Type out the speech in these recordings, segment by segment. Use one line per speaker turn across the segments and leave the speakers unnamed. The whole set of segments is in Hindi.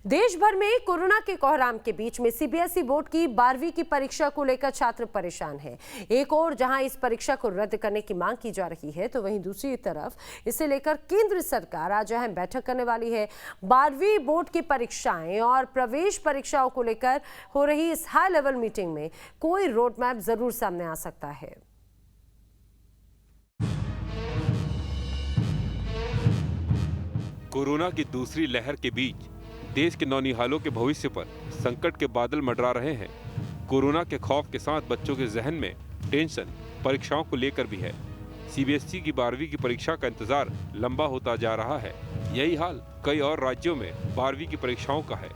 देश भर में कोरोना के कोहराम के बीच में सीबीएसई बोर्ड की 12वीं की परीक्षा को लेकर छात्र परेशान हैं। एक ओर जहां इस परीक्षा को रद्द करने की मांग की जा रही है, तो वहीं दूसरी तरफ इसे लेकर केंद्र सरकार आज अहम बैठक करने वाली है। 12वीं बोर्ड की परीक्षाएं और प्रवेश परीक्षाओं को लेकर हो रही इस हाई लेवल मीटिंग में कोई रोड मैप जरूर सामने आ सकता है।
कोरोना की दूसरी लहर के बीच देश के नौनिहालों के भविष्य पर संकट के बादल मंडरा रहे हैं। कोरोना के खौफ के साथ बच्चों के जहन में टेंशन परीक्षाओं को लेकर भी है। सीबीएसई की 12वीं की परीक्षा का इंतजार लंबा होता जा रहा है। यही हाल कई और राज्यों में 12वीं की परीक्षाओं का है।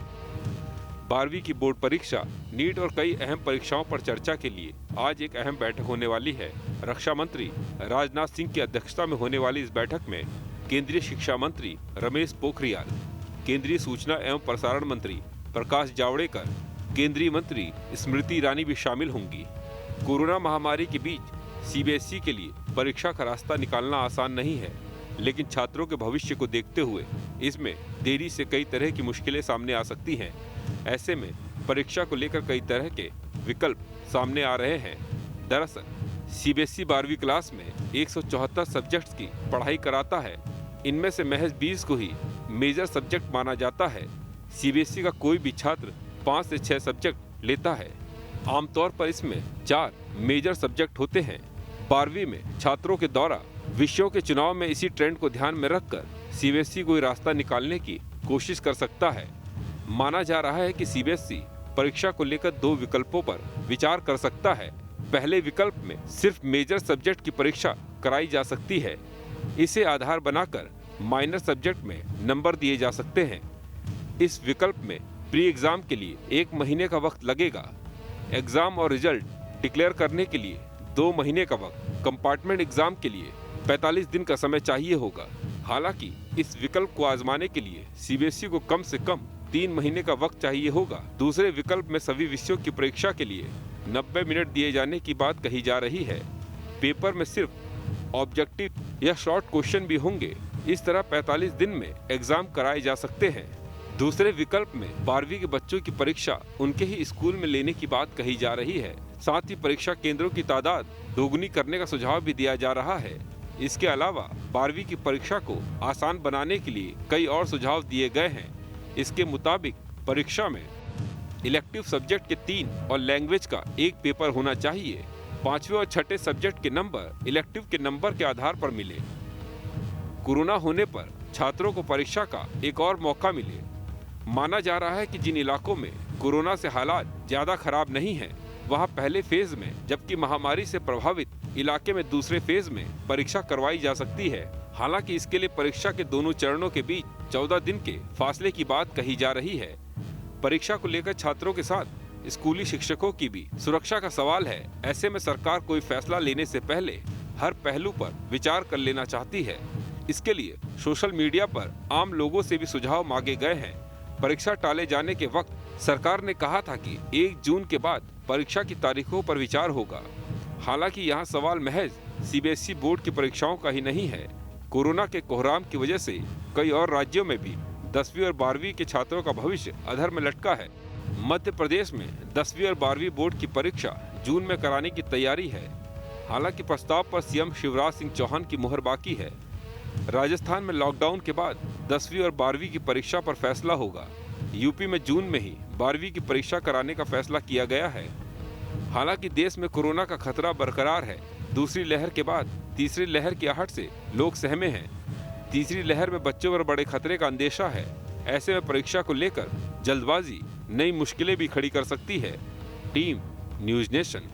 12वीं की बोर्ड परीक्षा, नीट और कई अहम परीक्षाओं पर चर्चा के लिए आज एक अहम बैठक होने वाली है। रक्षा मंत्री राजनाथ सिंह की अध्यक्षता में होने वाली इस बैठक में केंद्रीय शिक्षा मंत्री रमेश पोखरियाल, केंद्रीय सूचना एवं प्रसारण मंत्री प्रकाश जावड़ेकर, केंद्रीय मंत्री स्मृति ईरानी भी शामिल होंगी। कोरोना महामारी के बीच सीबीएसई के लिए परीक्षा का रास्ता निकालना आसान नहीं है, लेकिन छात्रों के भविष्य को देखते हुए इसमें देरी से कई तरह की मुश्किलें सामने आ सकती हैं। ऐसे में परीक्षा को लेकर कई तरह के विकल्प सामने आ रहे हैं। दरअसल सीबीएसई 12वीं क्लास में 174 सब्जेक्ट्स की पढ़ाई कराता है। इनमें से महज 20 को ही मेजर सब्जेक्ट माना जाता है। सीबीएसई का कोई भी छात्र 5 से 6 सब्जेक्ट लेता है। आमतौर पर इसमें 4 मेजर सब्जेक्ट होते हैं। 12वीं में छात्रों के द्वारा विषयों के चुनाव में इसी ट्रेंड को ध्यान में रखकर सीबीएसई कोई रास्ता निकालने की कोशिश कर सकता है। माना जा रहा है कि सीबीएसई परीक्षा को लेकर 2 विकल्पों पर विचार कर सकता है। पहले विकल्प में सिर्फ मेजर सब्जेक्ट की परीक्षा कराई जा सकती है। इसे आधार बनाकर माइनर सब्जेक्ट में नंबर दिए जा सकते हैं। इस विकल्प में प्री एग्जाम के लिए 1 महीने का वक्त लगेगा। एग्जाम और रिजल्ट डिक्लेयर करने के लिए 2 महीने का वक्त, कंपार्टमेंट एग्जाम के लिए 45 दिन का समय चाहिए होगा। हालांकि इस विकल्प को आजमाने के लिए सीबीएसई को कम से कम 3 महीने का वक्त चाहिए होगा। दूसरे विकल्प में सभी विषयों की परीक्षा के लिए 90 मिनट दिए जाने की बात कही जा रही है। पेपर में सिर्फ ऑब्जेक्टिव या शॉर्ट क्वेश्चन भी होंगे। इस तरह 45 दिन में एग्जाम कराए जा सकते हैं। दूसरे विकल्प में 12वीं के बच्चों की परीक्षा उनके ही स्कूल में लेने की बात कही जा रही है। साथ ही परीक्षा केंद्रों की तादाद दोगुनी करने का सुझाव भी दिया जा रहा है। इसके अलावा 12वीं की परीक्षा को आसान बनाने के लिए कई और सुझाव दिए गए हैं। इसके मुताबिक परीक्षा में इलेक्टिव सब्जेक्ट के 3 और लैंग्वेज का 1 पेपर होना चाहिए। 5वें और 6ठे सब्जेक्ट के नंबर इलेक्टिव के नंबर के आधार पर मिले। कोरोना होने पर छात्रों को परीक्षा का एक और मौका मिले। माना जा रहा है कि जिन इलाकों में कोरोना से हालात ज्यादा खराब नहीं हैं, वहां पहले फेज में, जबकि महामारी से प्रभावित इलाके में दूसरे फेज में परीक्षा करवाई जा सकती है। हालांकि इसके लिए परीक्षा के दोनों चरणों के बीच 14 दिन के फासले की बात कही जा रही है। परीक्षा को लेकर छात्रों के साथ स्कूली शिक्षकों की भी सुरक्षा का सवाल है। ऐसे में सरकार कोई फैसला लेने से पहले हर पहलू पर विचार कर लेना चाहती है। इसके लिए सोशल मीडिया पर आम लोगों से भी सुझाव मांगे गए हैं। परीक्षा टाले जाने के वक्त सरकार ने कहा था कि 1 जून के बाद परीक्षा की तारीखों पर विचार होगा। हालांकि यहाँ सवाल महज सीबीएसई बोर्ड की परीक्षाओं का ही नहीं है। कोरोना के कोहराम की वजह से कई और राज्यों में भी 10वीं और 12वीं के छात्रों का भविष्य अधर में लटका है। मध्य प्रदेश में 10वीं और 12वीं बोर्ड की परीक्षा जून में कराने की तैयारी है। हालांकि प्रस्ताव पर सीएम शिवराज सिंह चौहान की मुहर बाकी है। राजस्थान में लॉकडाउन के बाद 10वीं और 12वीं की परीक्षा पर फैसला होगा। यूपी में जून में ही 12वीं की परीक्षा कराने का फैसला किया गया है। हालांकि देश में कोरोना का खतरा बरकरार है। दूसरी लहर के बाद तीसरी लहर की आहट से लोग सहमे हैं। तीसरी लहर में बच्चों पर बड़े खतरे का अंदेशा है। ऐसे में परीक्षा को लेकर जल्दबाजी नई मुश्किलें भी खड़ी कर सकती है। Team news nation.